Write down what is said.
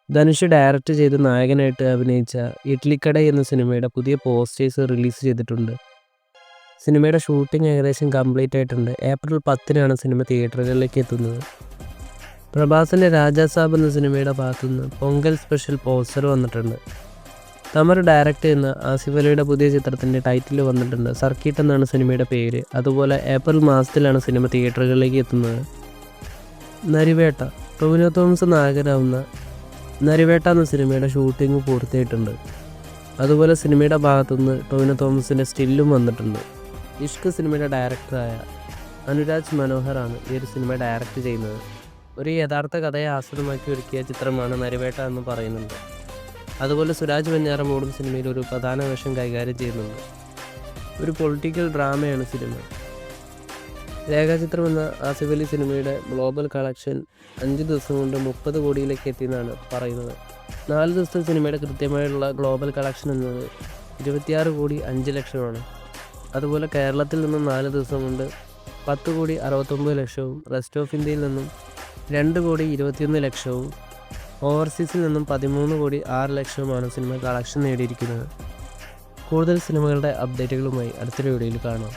Dhanush direct ചെയ്ത് നായകനായിട്ട് അഭിനയിച്ച ഇഡ്ലിക്കട എന്ന സിനിമയുടെ പുതിയ പോസ്റ്റേഴ്സ് റിലീസ് ചെയ്തിട്ടുണ്ട്. സിനിമയുടെ ഷൂട്ടിംഗ് ഏകദേശം കംപ്ലീറ്റ് ആയിട്ടുണ്ട്. ഏപ്രിൽ 10-നാണ് സിനിമ തിയേറ്ററുകളിലേക്ക് എത്തുന്നത്. പ്രഭാസിൻ്റെ രാജാ സാബ് എന്ന സിനിമയുടെ ഭാഗത്തുനിന്ന് പൊങ്കൽ സ്പെഷ്യൽ പോസ്റ്റർ വന്നിട്ടുണ്ട്. തമർ ഡയറക്റ്റ് ചെയ്യുന്ന ആസിഫ് അലിയുടെ പുതിയ ചിത്രത്തിൻ്റെ ടൈറ്റിൽ വന്നിട്ടുണ്ട്. സർക്കിട്ട് എന്നാണ് സിനിമയുടെ പേര്. അതുപോലെ ഏപ്രിൽ മാസത്തിലാണ് സിനിമ തിയേറ്ററുകളിലേക്ക് എത്തുന്നത്. നരിവേട്ട ടൊവിനോ തോമസ് നായകനാവുന്ന നരിവേട്ട എന്ന സിനിമയുടെ ഷൂട്ടിംഗ് പൂർത്തിയായിട്ടുണ്ട്. അതുപോലെ സിനിമയുടെ ഭാഗത്തുനിന്ന് ടൊവിനോ തോമസിൻ്റെ സ്റ്റില്ലും വന്നിട്ടുണ്ട്. ഇഷ്ക് സിനിമയുടെ ഡയറക്ടറായ അനുരാജ് മനോഹറാണ് ഈ ഒരു സിനിമ ഡയറക്റ്റ് ചെയ്യുന്നത്. ഒരു യഥാർത്ഥ കഥയെ ആസ്പദമാക്കി ഒരുക്കിയ ചിത്രമാണ് നരിവേട്ട എന്ന് പറയുന്നുണ്ട്. അതുപോലെ സുരാജ് വെഞ്ഞാറമൂടും സിനിമയിൽ ഒരു പ്രധാന വേഷം കൈകാര്യം ചെയ്യുന്നുണ്ട്. ഒരു പൊളിറ്റിക്കൽ ഡ്രാമയാണ് സിനിമ. രേഖാചിത്രം എന്ന ആസിഫ് അലി സിനിമയുടെ ഗ്ലോബൽ കളക്ഷൻ 5 ദിവസം കൊണ്ട് 30 കോടിയിലേക്ക് എത്തിയെന്നാണ് പറയുന്നത്. 4 ദിവസത്തെ സിനിമയുടെ കൃത്യമായുള്ള ഗ്ലോബൽ കളക്ഷൻ എന്നത് 26,05,00,000 അതുപോലെ കേരളത്തിൽ നിന്നും 4 ദിവസം കൊണ്ട് 10,69,00,000, റെസ്റ്റ് ഓഫ് ഇന്ത്യയിൽ നിന്നും 2,21,00,000, ഓവർസീസിൽ നിന്നും 13,06,00,000 സിനിമ കളക്ഷൻ നേടിയിരിക്കുന്നത്. കൂടുതൽ സിനിമകളുടെ അപ്ഡേറ്റുകളുമായി അടുത്തൊരു വീഡിയോയിൽ കാണാം.